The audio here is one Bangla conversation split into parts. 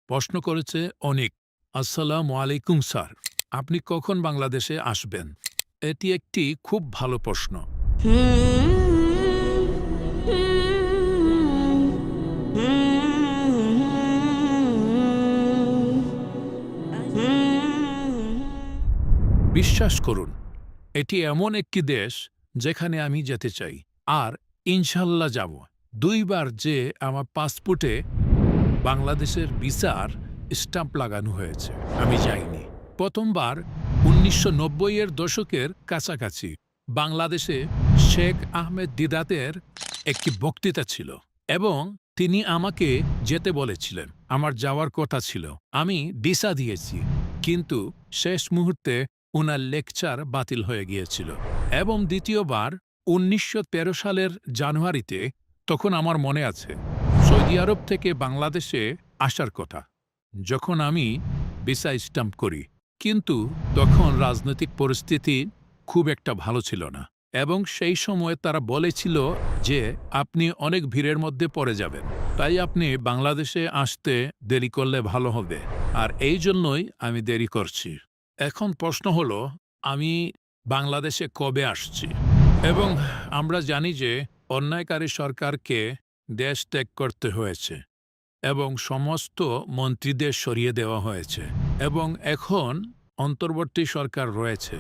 প্রশ্ন করেছে অনিক। আসসালামু আলাইকুম স্যার, আপনি কখন বাংলাদেশে আসবেন? এটি একটি খুব ভালো প্রশ্ন। বিশ্বাস করুন, এটি এমন একটি দেশ যেখানে আমি যেতে চাই, আর ইনশাল্লাহ যাব। ২ বার যে আমার পাসপোর্টে বাংলাদেশের ভিসার স্টাম্প লাগানো হয়েছে, আমি যাইনি। প্রথমবার ১৯৯০-এর দশকের কাছাকাছি বাংলাদেশে শেখ আহমেদ দিদাতের একটি বক্তৃতা ছিল এবং তিনি আমাকে যেতে বলেছিলেন। আমার যাওয়ার কথা ছিল, আমি ভিসা দিয়েছি, কিন্তু শেষ মুহূর্তে উনার লেকচার বাতিল হয়ে গিয়েছিল। এবং দ্বিতীয়বার ১৯১৩ সালের জানুয়ারিতে, তখন আমার মনে আছে, সৌদি আরব থেকে বাংলাদেশে আসার কথা, যখন আমি ভিসা স্টাম্প করি। কিন্তু তখন রাজনৈতিক পরিস্থিতি খুব একটা ভালো ছিল না এবং সেই সময় তারা বলেছিল যে আপনি অনেক ভিড়ের মধ্যে পড়ে যাবেন, তাই আপনি বাংলাদেশে আসতে দেরি করলে ভালো হবে। আর এই জন্যই আমি দেরি করছি। এখন প্রশ্ন হলো, আমি বাংলাদেশে কবে আসছি? এবং আমরা জানি যে অন্যায়কারী সরকারকে দেশ ত্যাগ করতে হয়েছে এবং সমস্ত মন্ত্রীদের সরিয়ে দেওয়া হয়েছে এবং এখন অন্তর্বর্তী সরকার রয়েছে।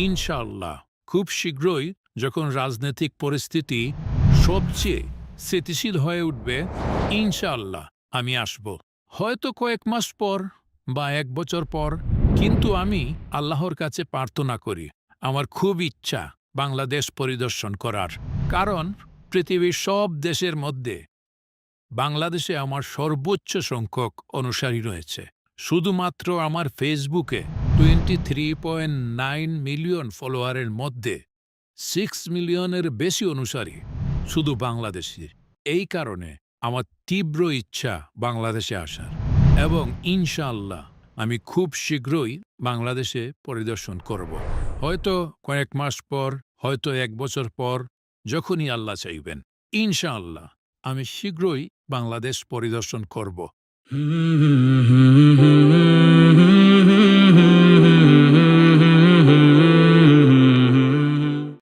ইনশাআল্লাহ খুব শীঘ্রই যখন রাজনৈতিক পরিস্থিতি সবচেয়ে স্থিতিশীল হয়ে উঠবে, ইনশাআল্লাহ আমি আসব। হয়তো কয়েক মাস পর বা ১ বছর পর, কিন্তু আমি আল্লাহর কাছে প্রার্থনা করি, আমার খুব ইচ্ছা বাংলাদেশ পরিদর্শন করার। কারণ পৃথিবীর সব দেশের মধ্যে বাংলাদেশে আমার সর্বোচ্চ সংখ্যক অনুসারী রয়েছে। শুধুমাত্র আমার ফেসবুকে 23.9 মিলিয়ন ফলোয়ারের মধ্যে 6 মিলিয়নের বেশি অনুসারী শুধু বাংলাদেশি। এই কারণে আমার তীব্র ইচ্ছা বাংলাদেশে আসার এবং ইনশাআল্লাহ আমি খুব শীঘ্রই বাংলাদেশে পরিদর্শন করব। হয়তো কয়েক মাস পর, হয়তো ১ বছর পর, যখনই আল্লাহ চাইবেন। ইনশাআল্লাহ আমি শীঘ্রই বাংলাদেশ পরিদর্শন করব।